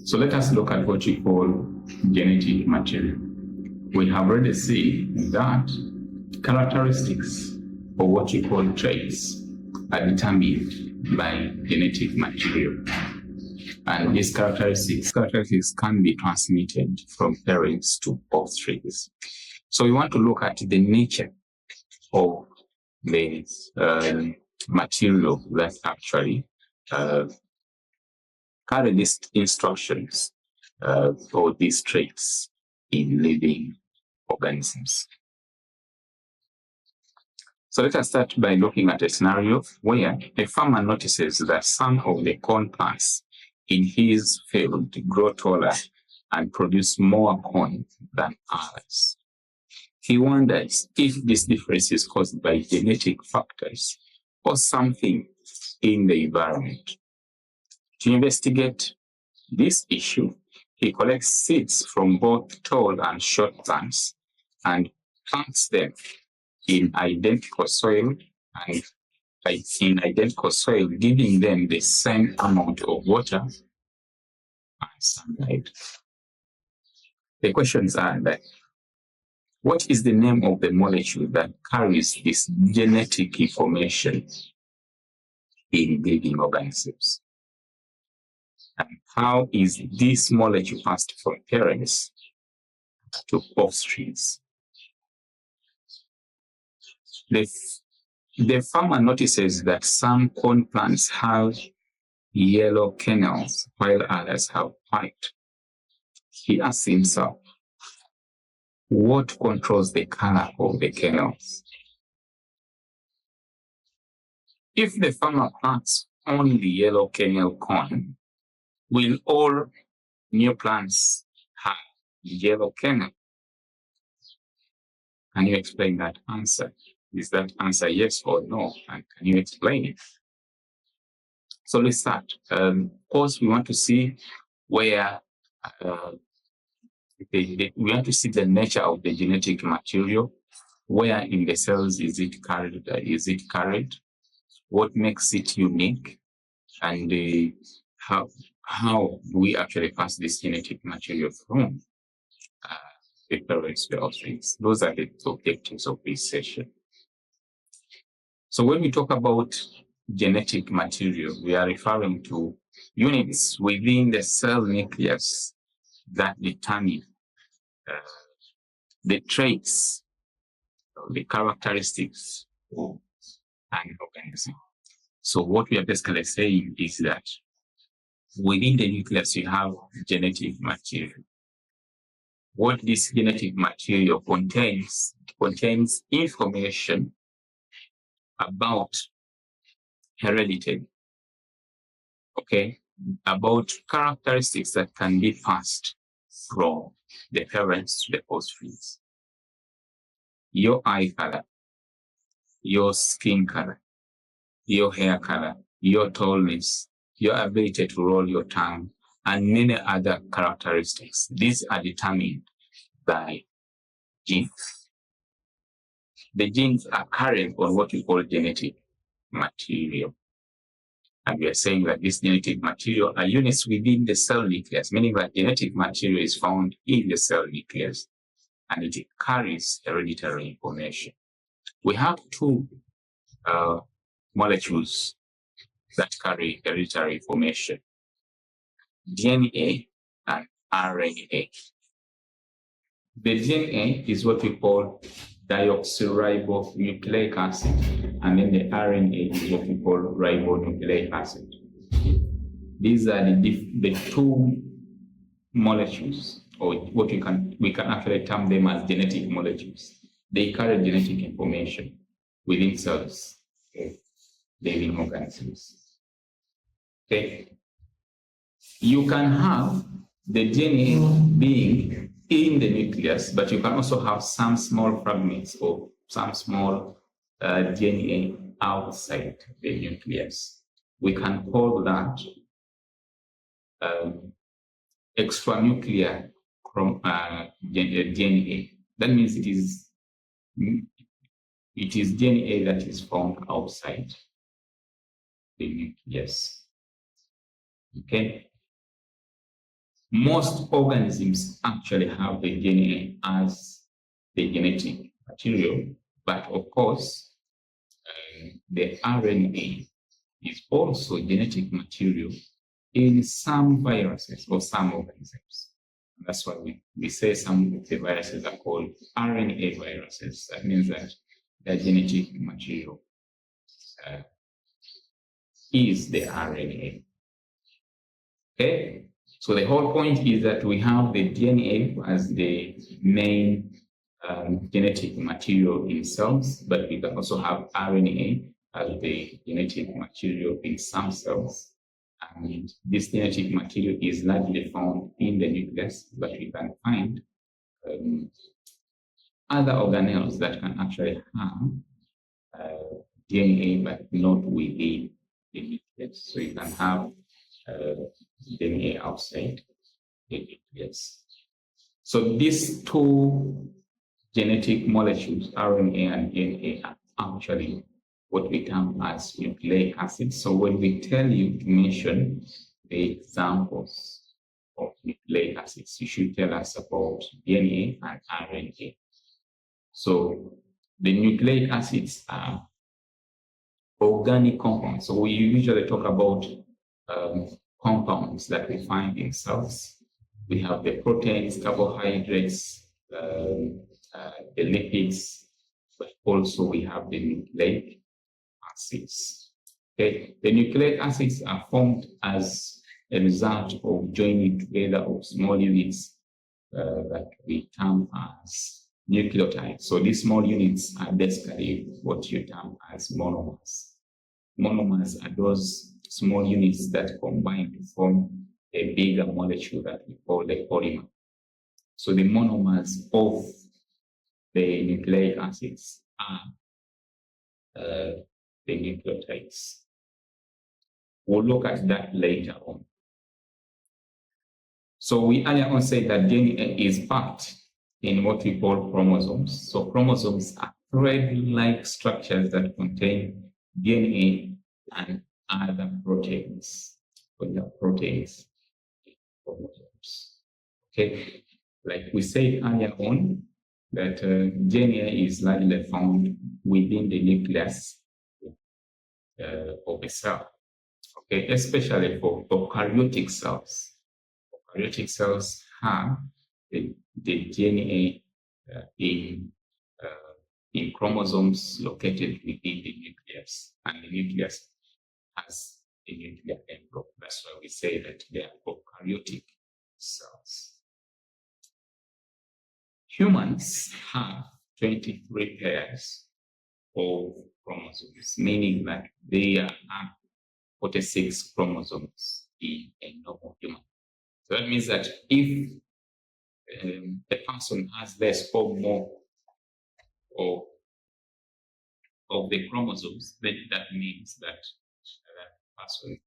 So let us look at what we call genetic material. We have already seen that characteristics, or what we call traits, are determined by genetic material. And these characteristics can be transmitted from parents to offspring. So we want to look at the nature of the material that actually carry these instructions or these traits in living organisms. So let us start by looking at a scenario where a farmer notices that some of the corn plants in his field grow taller and produce more corn than others. He wonders if this difference is caused by genetic factors or something in the environment. To investigate this issue, he collects seeds from both tall and short plants and plants them in identical soil and giving them the same amount of water and sunlight. The questions are that, what is the name of the molecule that carries this genetic information in living organisms? And how is this molecule passed from parents to offspring? The farmer notices that some corn plants have yellow kernels while others have white. He asks himself, what controls the color of the kernels? If the farmer plants only yellow kernel corn, will all new plants have yellow kernel? Can you explain that answer? Is that answer yes or no? And can you explain it? So let's start. Of course, we want to see where we want to see the nature of the genetic material. Where in the cells is it carried? What makes it unique? And how do we actually pass this genetic material from the parents to the offspring? Those are the objectives of this session. So when we talk about genetic material, we are referring to units within the cell nucleus that determine the traits, the characteristics of an organism. So what we are basically saying is that within the nucleus, you have genetic material. What this genetic material contains information about heredity, okay, about characteristics that can be passed from the parents to the offspring. Your eye color, your skin color, your hair color, your tallness, your ability to roll your tongue, and many other characteristics. These are determined by genes. The genes are carried on what we call genetic material. And we are saying that this genetic material are units within the cell nucleus, meaning that genetic material is found in the cell nucleus and it carries hereditary information. We have two molecules that carry hereditary information, DNA and RNA. The DNA is what we call deoxyribonucleic acid, and then the RNA is what we call ribonucleic acid. These are the two molecules, or what we can actually term them as genetic molecules. They carry genetic information within cells, living organisms. Okay. You can have the DNA being in the nucleus, but you can also have some small fragments or some small DNA outside the nucleus. We can call that extranuclear DNA. That means it is DNA that is found outside the nucleus. Okay. most organisms actually have the DNA as the genetic material, but of course, the RNA is also genetic material in some viruses or some organisms. That's why we say some of the viruses are called RNA viruses. That means that their genetic material is the RNA. Okay? So the whole point is that we have the DNA as the main genetic material in cells, but we can also have RNA as the genetic material in some cells. And this genetic material is largely found in the nucleus, but we can find other organelles that can actually have DNA, but not within the nucleus. So you can have DNA outside the nucleus. So these two genetic molecules, RNA and DNA, are actually what we term as nucleic acids. So when we tell you to mention the examples of nucleic acids, you should tell us about DNA and RNA. So the nucleic acids are organic compounds. So we usually talk about compounds that we find in cells. We have the proteins, carbohydrates, the lipids, but also we have the nucleic acids. Okay. The nucleic acids are formed as a result of joining together of small units that we term as nucleotides. So these small units are basically what you term as monomers. Monomers are those small units that combine to form a bigger molecule that we call the polymer. So the monomers of the nucleic acids are the nucleotides. We'll look at that later on. So we earlier on said that DNA is packed in what we call chromosomes. So chromosomes are thread-like structures that contain DNA and other proteins. So they are proteins in chromosomes. Okay, like we said earlier on, that DNA is largely found within the nucleus of a cell. Okay, especially for prokaryotic cells. Prokaryotic cells have the DNA in chromosomes located within the nucleus, and the nucleus has a nuclear envelope. That's why we say that they are prokaryotic cells. Humans have 23 pairs of chromosomes, meaning that there are 46 chromosomes in a normal human. So that means that if a person has less or more of the chromosomes, then that means that that person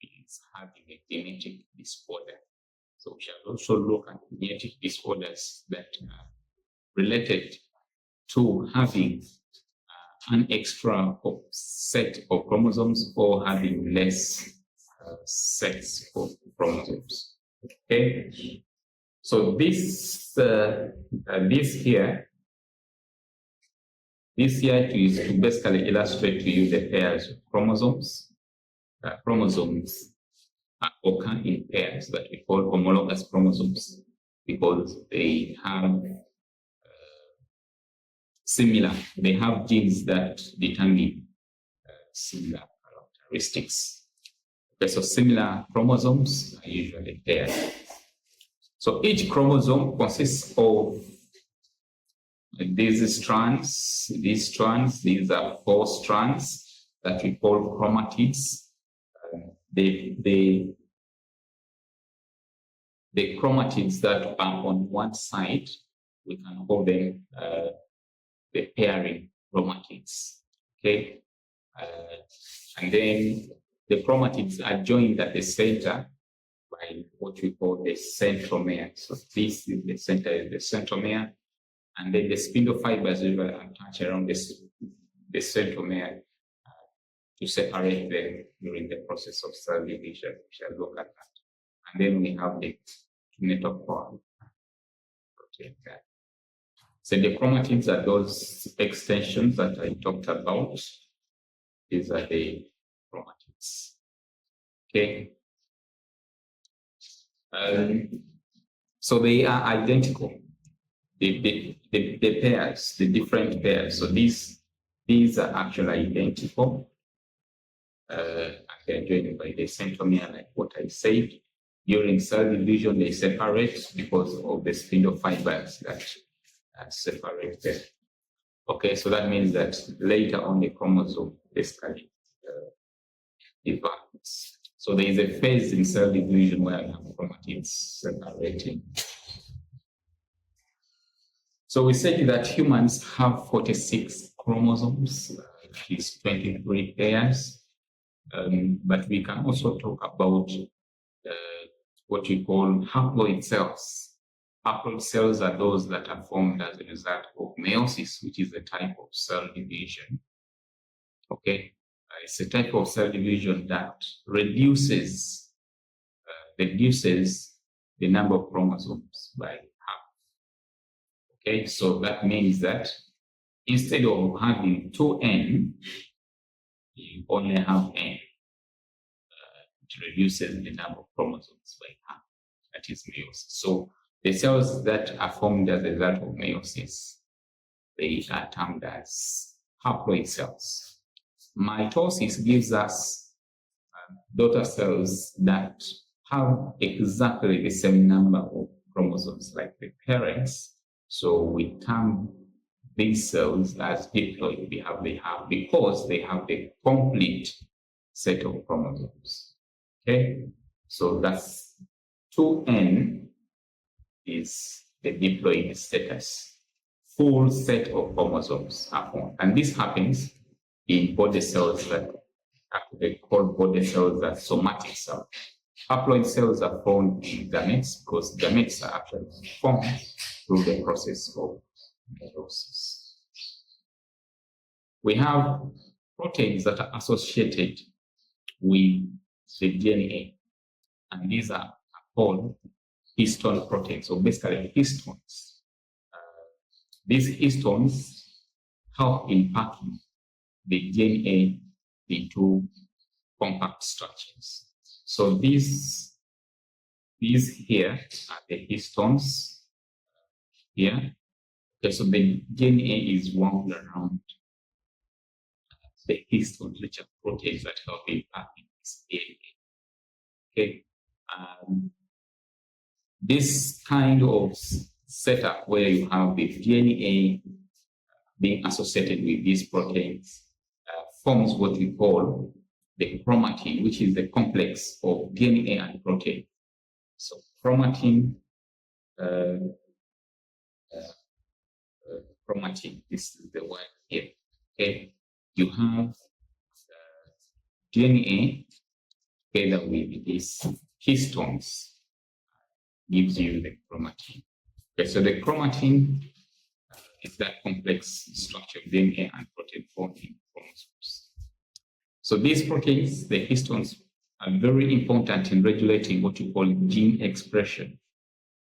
is having a genetic disorder. So we shall also look at genetic disorders that are related to having an extra set of chromosomes or having less sets of chromosomes. Okay, so this here is to basically illustrate to you the pairs of chromosomes. Chromosomes occur in pairs that we call homologous chromosomes because they have they have genes that determine similar characteristics. Okay, so similar chromosomes are usually paired. So each chromosome consists of these strands. These are 4 strands that we call chromatids. The chromatids that are on one side, we can call them the pairing chromatids. Okay, and then the chromatids are joined at the center by what we call the centromere. So this is the center, is the centromere, and then the spindle fibers usually attach around the centromere to separate them during the process of cell division. We shall look at that. And then we have the kinetochore protein there. So the chromatids are those extensions that I talked about. These are the chromatids. Okay. So they are identical. The pairs, the different pairs. So these are actually identical. They're joined by the centromere, like what I said. During cell division, they separate because of the spindle fibers that separate them. Okay, so that means that later on the chromosome basically divides. So there is a phase in cell division where you have chromatids separating. So we said that humans have 46 chromosomes, which is 23 pairs. But we can also talk about what we call haploid cells. Haploid cells are those that are formed as a result of meiosis, which is a type of cell division. Okay, it's a type of cell division that reduces the number of chromosomes by half. Okay, so that means that instead of having 2n, you only have n. It reduces the number of chromosomes by half. That is meiosis. So the cells that are formed as a result of meiosis, they are termed as haploid cells. Mitosis gives us daughter cells that have exactly the same number of chromosomes like the parents. So we term these cells as diploid. They have because they have the complete set of chromosomes. Okay, so that's 2n is the diploid status. Full set of chromosomes are formed, and this happens in body cells that they call body cells as somatic cells. Haploid cells are formed in gametes because gametes are actually formed through the process of meiosis. We have proteins that are associated with the DNA, and these are called histone proteins. So basically, histones. These histones help in packing the DNA into compact structures. So these here are the histones here. Okay, so the DNA is wound around the histones, which are proteins that help in packing this DNA. Okay, this kind of setup where you have the DNA being associated with these proteins forms what we call the chromatin, which is the complex of DNA and protein. So chromatin, chromatin, this is the word here. Okay, you have DNA together with these histones gives you the chromatin. Okay, so the chromatin is that complex structure of DNA and protein formed in chromosomes. So these proteins, the histones, are very important in regulating what you call gene expression.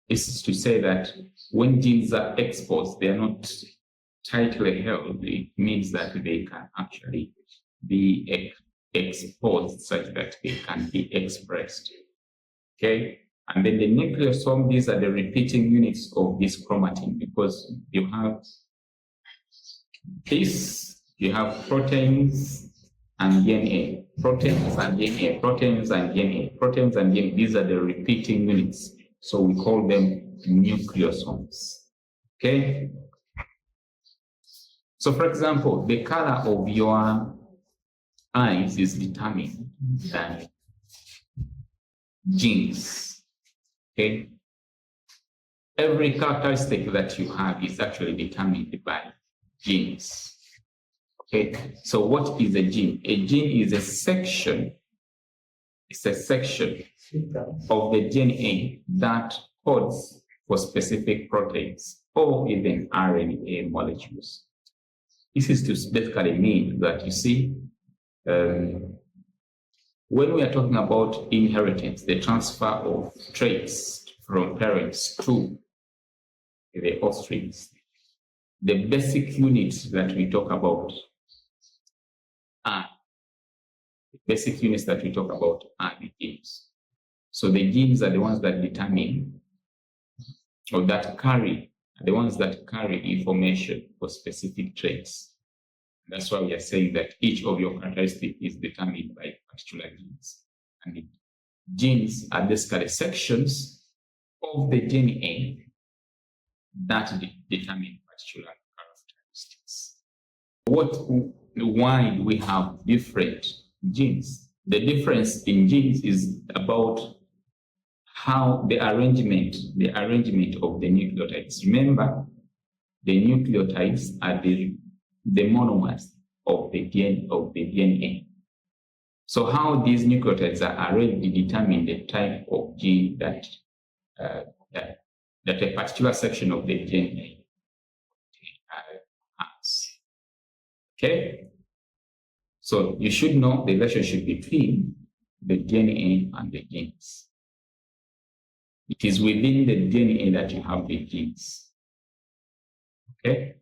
This is to say that when genes are exposed, they are not tightly held. It means that they can actually be exposed such that they can be expressed. Okay? And then the nucleosome, these are the repeating units of this chromatin, because you have this, you have proteins and DNA, proteins and DNA, proteins and DNA, proteins and DNA. These are the repeating units. So we call them nucleosomes. Okay? So for example, the color of your eyes is determined by genes. Okay? Every characteristic that you have is actually determined by genes. Okay? So what is a gene? A gene is a section. It's a section of the DNA that codes for specific proteins or even RNA molecules. This is to basically mean that, you see, when we are talking about inheritance, the transfer of traits from parents to the offsprings. The basic units that we talk about are the genes. So the genes are the ones that determine or that carry, the ones that carry information for specific traits. That's why we are saying that each of your characteristics is determined by particular genes. And the genes are basically sections of the DNA that determine particular characteristics. Why do we have different genes? The difference in genes is about how the arrangement of the nucleotides. Remember, the nucleotides are the monomers of the DNA. So how these nucleotides are arranged determine the type of gene that a particular section of the DNA has. Okay? So you should know the relationship between the DNA and the genes. It is within the DNA that you have the genes. Okay?